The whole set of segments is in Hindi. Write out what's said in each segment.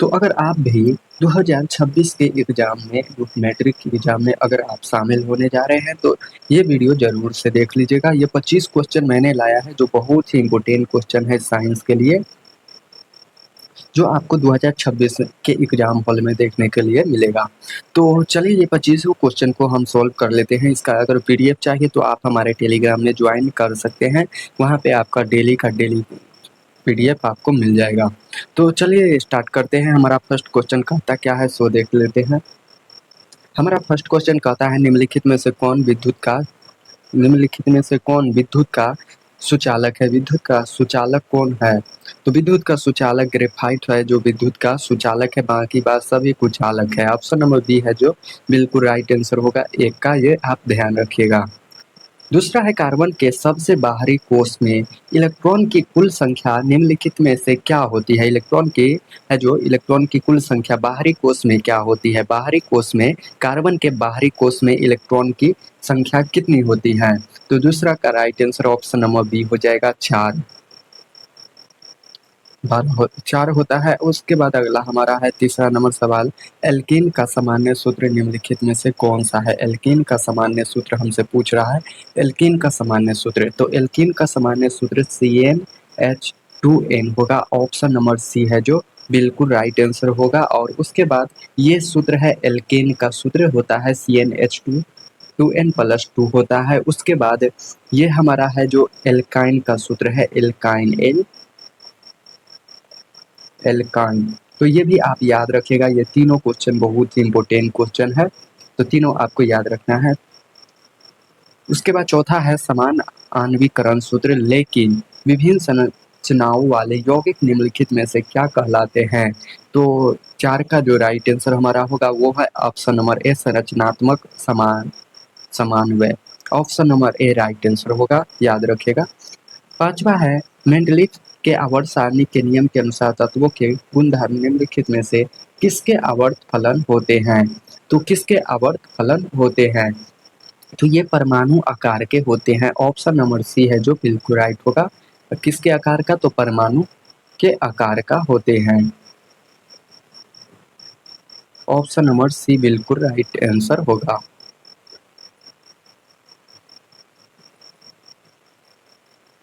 तो अगर आप भी 2026 के एग्ज़ाम में मैट्रिक की एग्ज़ाम में अगर आप शामिल होने जा रहे हैं तो ये वीडियो ज़रूर से देख लीजिएगा। ये 25 क्वेश्चन मैंने लाया है जो बहुत ही इम्पोर्टेंट क्वेश्चन है साइंस के लिए, जो आपको 2026 के एग्ज़ाम हॉल में देखने के लिए मिलेगा। तो चलिए ये 25 क्वेश्चन को हम सॉल्व कर लेते हैं। इसका अगर पीडीएफ चाहिए तो आप हमारे टेलीग्राम में ज्वाइन कर सकते हैं। वहाँ पे आपका डेली का डेली पीडीएफ आपको मिल जाएगा। तो चलिए स्टार्ट करते हैं। हमारा फर्स्ट क्वेश्चन कहता क्या है सो देख लेते हैं। हमारा फर्स्ट क्वेश्चन कहता है निम्नलिखित में से कौन विद्युत का सुचालक है। विद्युत का सुचालक कौन है? तो विद्युत का सुचालक ग्रेफाइट है जो विद्युत का सुचालक है, बाकी बात सभी कुचालक है। ऑप्शन नंबर बी है जो बिल्कुल राइट आंसर होगा एक का, ये आप ध्यान रखिएगा। दूसरा है कार्बन के सबसे बाहरी कोष में इलेक्ट्रॉन की कुल संख्या निम्नलिखित में से क्या होती है। इलेक्ट्रॉन की कुल संख्या बाहरी कोष में क्या होती है। बाहरी कोष में कार्बन के बाहरी कोष में इलेक्ट्रॉन की संख्या कितनी होती है। तो दूसरा का right answer option number b हो जाएगा 4 4 होता है। उसके बाद अगला हमारा है तीसरा नंबर सवाल, एल्कीन का सामान्य सूत्र निम्नलिखित में से कौन सा है। एल्कीन का सामान्य सूत्र हमसे पूछ रहा है। एल्कीन का सामान्य सूत्र, तो एल्कीन का सामान्य सूत्र CnH2n होगा। ऑप्शन नंबर सी है जो बिल्कुल राइट आंसर होगा। और उसके बाद ये सूत्र है एल्केन का सूत्र होता है CnH2n+2 होता है। उसके बाद ये हमारा है जो एल्काइन का सूत्र है एल्काइन। तो ये भी आप याद रखिएगा। ये तीनों क्वेश्चन बहुत ही इंपॉर्टेंट क्वेश्चन है, तो तीनों आपको याद रखना है। उसके बाद चौथा है समान आणविकरण सूत्र लेकिन विभिन्न संरचनाओं वाले यौगिक निम्नलिखित में से क्या कहलाते हैं। तो 4 का जो राइट आंसर हमारा होगा वो है ऑप्शन नंबर ए संरचनात्मक समन्वय। Option number A right answer होगा, याद रखिएगा। पांचवा है मेंडलीफ के आवर्त सारणी के नियम के अनुसार तत्वों के गुणधर्म निम्नलिखित में से किसके आवर्त फलन होते हैं। तो किसके आवर्त फलन होते हैं, तो ये परमाणु आकार के होते हैं। ऑप्शन नंबर सी है जो बिल्कुल राइट होगा। किसके आकार का, तो परमाणु के आकार का होते हैं। ऑप्शन नंबर सी बिल्कुल राइट आंसर होगा।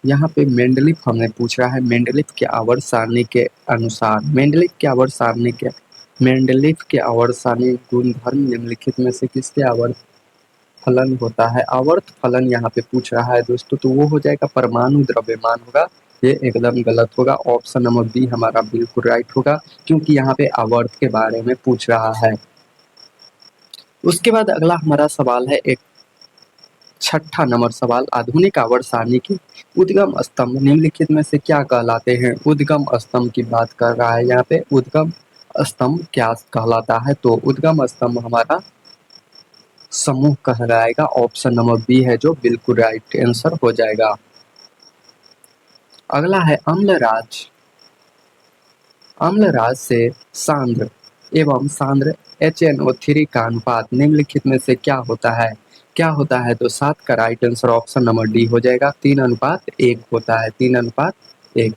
यहाँ पे मेंडलीफ हमें पूछ रहा है मेंडलीफ के आवर्त सारणी के अनुसार मेंडलीफ के आवर्त सारणी गुणधर्म निम्नलिखित में से किसके आवर्त फलन होता है। आवर्त फलन यहाँ पे पूछ रहा है दोस्तों, तो वो हो जाएगा परमाणु द्रव्यमान होगा। ये एकदम गलत होगा। ऑप्शन नंबर बी हमारा बिल्कुल राइट होगा, क्योंकि यहाँ पे आवर्त के बारे में पूछ रहा है। उसके बाद अगला हमारा सवाल है एक छठा नंबर सवाल, आधुनिक आवर्त सारणी के उद्गम स्तंभ निम्नलिखित में से क्या कहलाते हैं। उद्गम स्तंभ की बात कर रहा है यहाँ पे। उद्गम स्तंभ क्या कहलाता है, तो उद्गम स्तंभ हमारा समूह कहलाएगा। ऑप्शन नंबर बी है जो बिल्कुल राइट आंसर हो जाएगा। अगला है अम्लराज से सांद्र एवं सांद्र HNO3 का अनुपात निम्नलिखित में से क्या होता है। तो 7 का right answer option number D हो जाएगा। 3:1 होता है, 3:1।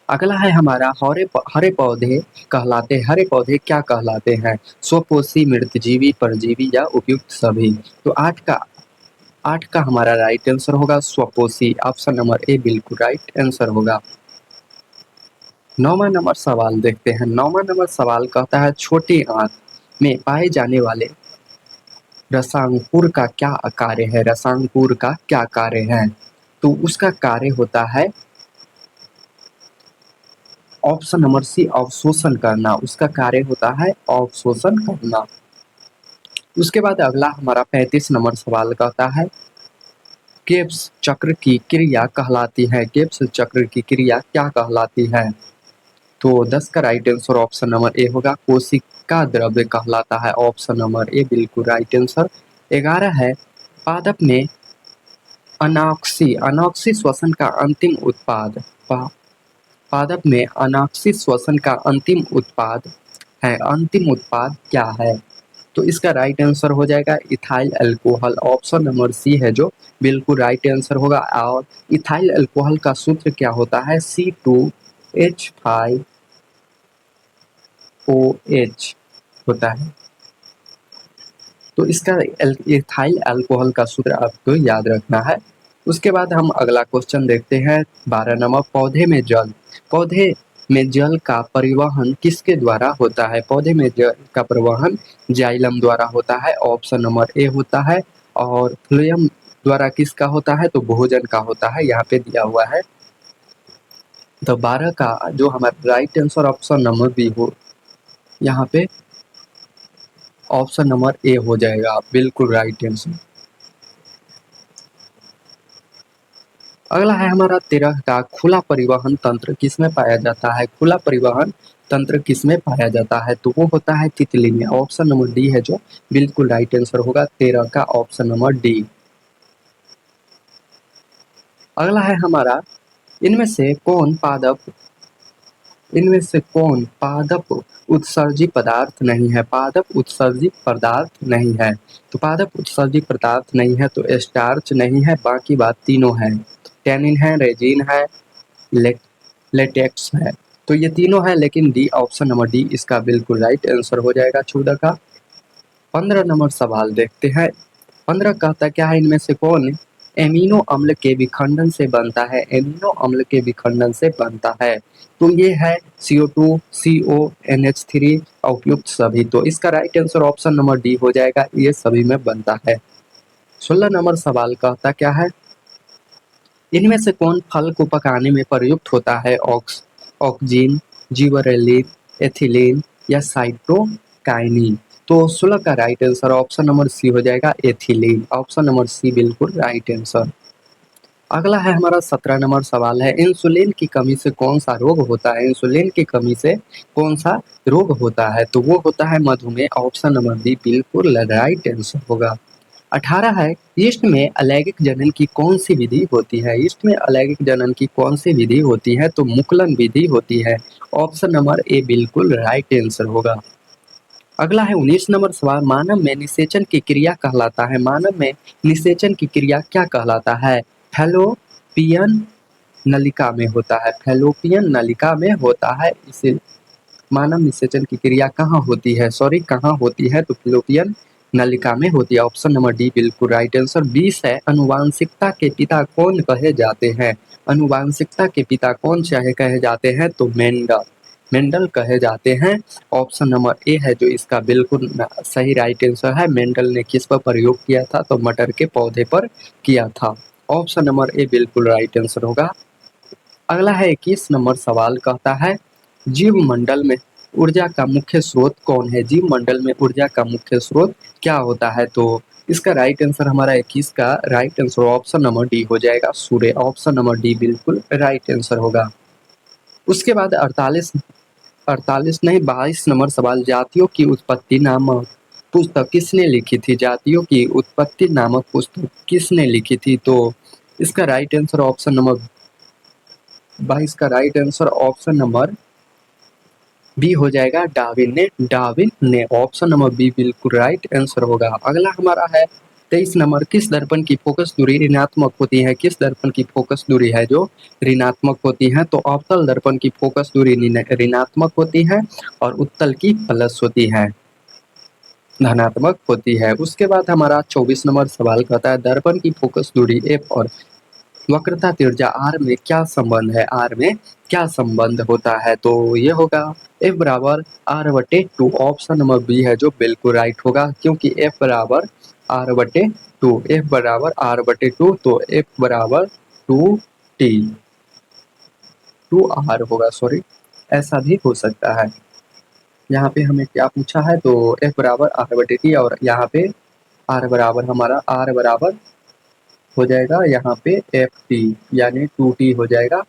अगला है हमारा हरे पौधे क्या कहलाते हैं। स्वपोषी, मृतजीवी, परजीवी या उपयुक्त सभी। तो 8 का हमारा राइट आंसर होगा स्वपोषी। ऑप्शन नंबर ए बिल्कुल राइट आंसर होगा। 9वां नंबर सवाल देखते हैं। 9वां नंबर सवाल कहता है छोटी आंत में पाए जाने वाले रसांकुर का क्या कार्य है। रसांकुर का क्या कार्य है, तो उसका कार्य होता है ऑप्शन नंबर सी अवशोषण करना। उसका कार्य होता है अवशोषण करना। उसके बाद अगला हमारा 35 नंबर सवाल कहता है केब्स चक्र की क्रिया कहलाती है। केब्स चक्र की क्रिया क्या कहलाती है। तो 10 का right answer option number A होगा, कोशिका द्रव्य कहलाता है। ऑप्शन नंबर ए बिल्कुल राइट आंसर। 11 है पादप में अनॉक्सी श्वसन का अंतिम उत्पाद। पादप में अनॉक्सी श्वसन का अंतिम उत्पाद क्या है। तो इसका राइट आंसर हो जाएगा ethyl alcohol. Option number c है जो बिल्कुल राइट आंसर होगा। और इथाइल अल्कोहल का सूत्र क्या होता है, C2H5 OH होता है। तो इसका इथाइल अल्कोहल का सूत्र आपको याद रखना है। उसके बाद हम अगला क्वेश्चन देखते हैं 12 नंबर, पौधे में जल का परिवहन किसके द्वारा होता है? पौधे में जल का परिवहन जाइलम द्वारा होता है, ऑप्शन नंबर ए होता है। और फ्लोएम द्वारा किसका होता है? तो भोजन का होता है, यहाँ पे दिया हुआ है। तो 12 का जो हमारा right answer option number b हो, यहाँ पे ऑप्शन नंबर ए हो जाएगा, बिल्कुल राइट आंसर। अगला है हमारा 13 का, खुला परिवहन तंत्र किसमें पाया जाता है? खुला परिवहन तंत्र किसमें पाया जाता है? तो वो होता है तितली में, ऑप्शन नंबर डी है जो बिल्कुल राइट आंसर होगा 13 का, ऑप्शन नंबर डी। अगला है हमारा, इनमें से कौन पादप उत्सर्जी पदार्थ नहीं है? पादप उत्सर्जी पदार्थ नहीं है। तो पादप उत्सर्जी पदार्थ नहीं है तो स्टार्च नहीं है, बाकी बात तीनों है। टैनिन है, रेजिन है, लेटेक्स है। तो ये तीनों है, लेकिन डी, ऑप्शन नंबर डी इसका बिल्कुल राइट आंसर हो जाएगा 14 का। 15 नंबर सवाल देखते हैं। 15 कहता क्या है, इनमें से कौन एमिनो अम्ल के विखंडन से बनता है? एमिनो अम्ल के विखंडन से बनता है, तो ये है CO2, CONH3 उपयुक्त सभी। तो इसका right answer option number D हो जाएगा, ये सभी में बनता है। 16 नंबर सवाल कहता क्या है, इनमें से कौन फल को पकाने में प्रयुक्त होता है? ऑक्सीन, जिबरेलिन, एथिलीन या साइटोकाइनिन। तो 16 का right answer option number c हो जाएगा, एथिलीन, ऑप्शन नंबर सी बिल्कुल राइट आंसर। अगला है हमारा 17 नंबर सवाल है, इंसुलिन की कमी से कौन सा रोग होता है? इंसुलिन की कमी से कौन सा रोग होता है? तो वो होता है मधुमेह, ऑप्शन नंबर बी बिल्कुल राइट आंसर होगा। 18 है, ईस्ट में अलैंगिक जनन की कौन सी विधि होती है? ईस्ट में अलैंगिक जनन की कौन सी विधि होती है? तो मुकुलन विधि होती है, ऑप्शन नंबर ए बिल्कुल राइट आंसर होगा। अगला है 19 नंबर सवाल, मानव में निषेचन की क्रिया कहलाता है? मानव में निषेचन की क्रिया क्या कहलाता है? फैलोपियन नलिका में होता है, फैलोपियन नलिका में होता है। इसे मानव निषेचन की क्रिया कहाँ होती है? कहाँ होती है? तो फैलोपियन नलिका में होती है, ऑप्शन नंबर डी बिल्कुल राइट आंसर। 20 है, अनुवांशिकता के पिता कौन कहे जाते हैं? अनुवांशिकता के पिता कौन चाहे कहे जाते हैं? तो मेंडल कहे जाते हैं, ऑप्शन नंबर ए है जो इसका बिल्कुल सही राइट आंसर है। मेंडल ने किस पर प्रयोग किया था? तो मटर के पौधे पर किया था, ऑप्शन नंबर ए बिल्कुल राइट आंसर होगा। अगला है 21 नंबर सवाल कहता है, जीव मंडल में ऊर्जा का मुख्य स्रोत कौन है? जीव मंडल में ऊर्जा का मुख्य स्रोत क्या होता है? तो इसका राइट आंसर हमारा 21 का right answer option number D हो जाएगा, सूर्य, ऑप्शन नंबर डी बिल्कुल राइट आंसर होगा। उसके बाद 48 नहीं 22 नंबर सवाल, जातियों की उत्पत्ति नामक पुस्तक किसने लिखी थी? जातियों की उत्पत्ति नामक पुस्तक किसने लिखी थी? तो इसका राइट आंसर ऑप्शन नंबर 22 का right answer option number b हो जाएगा, डार्विन ने, ऑप्शन नंबर बी बिल्कुल राइट आंसर होगा। अगला हमारा है 23 नंबर, किस दर्पण की फोकस दूरी ऋणात्मक होती है? किस दर्पण की फोकस दूरी है जो ऋणात्मक होती है? तो अवतल दर्पण की फोकस दूरी ऋणात्मक होती है और उत्तल की प्लस होती है, धनात्मक होती है। उसके बाद हमारा 24 नंबर सवाल कहता है, दर्पण की फोकस दूरी एफ और वक्रता त्रिज्या आर में क्या संबंध है? आर में क्या संबंध होता है? तो ये होगा एफ बराबर आर बटे 2, ऑप्शन नंबर बी है जो बिल्कुल राइट होगा, क्योंकि एफ बराबर आर बटे 2, एफ बराबर आर बटे 2, तो एफ बराबर 2t 2r होगा, सॉरी, ऐसा भी हो सकता है। यहाँ पे हमें क्या पूछा है? तो एफ बराबर आर बटे टी, और यहाँ पे आर बराबर हमारा आर बराबर हो जाएगा यहाँ पे एफ टी, यानी 2t हो जाएगा,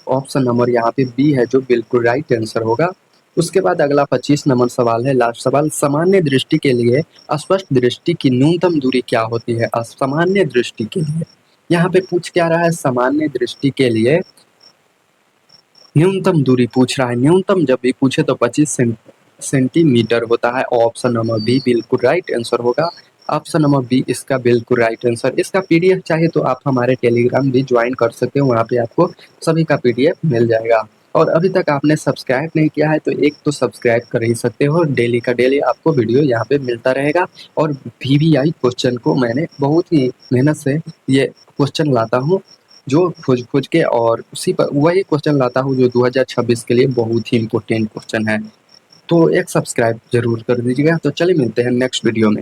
ऑप्शन नंबर यहाँ पे बी है जो बिल्कुल राइट आंसर होगा। उसके बाद अगला 25 नंबर सवाल है, लास्ट सवाल, सामान्य दृष्टि के लिए अस्पष्ट दृष्टि की न्यूनतम दूरी क्या होती है? सामान्य दृष्टि के लिए यहाँ पे पूछ क्या रहा है? सामान्य दृष्टि के लिए न्यूनतम दूरी पूछ रहा है। न्यूनतम जब भी पूछे तो 25 सेंटीमीटर होता है, ऑप्शन नंबर बी बिल्कुल राइट आंसर होगा। ऑप्शन नंबर बी इसका बिल्कुल राइट आंसर। इसका पीडीएफ चाहिए तो आप हमारे टेलीग्राम भी ज्वाइन कर सकते हो, वहाँ पे आपको सभी का पीडीएफ मिल जाएगा। और अभी तक आपने सब्सक्राइब नहीं किया है तो एक तो सब्सक्राइब कर ही सकते हो, डेली का डेली आपको वीडियो यहाँ पे मिलता रहेगा। और वीवीआई क्वेश्चन को मैंने बहुत ही मेहनत से ये क्वेश्चन लाता हूँ, जो खोज के और उसी पर वही क्वेश्चन लाता हूँ जो 2026 के लिए बहुत ही इम्पोर्टेंट क्वेश्चन है। तो एक सब्सक्राइब जरूर कर दीजिएगा। तो चलिए मिलते हैं नेक्स्ट वीडियो में।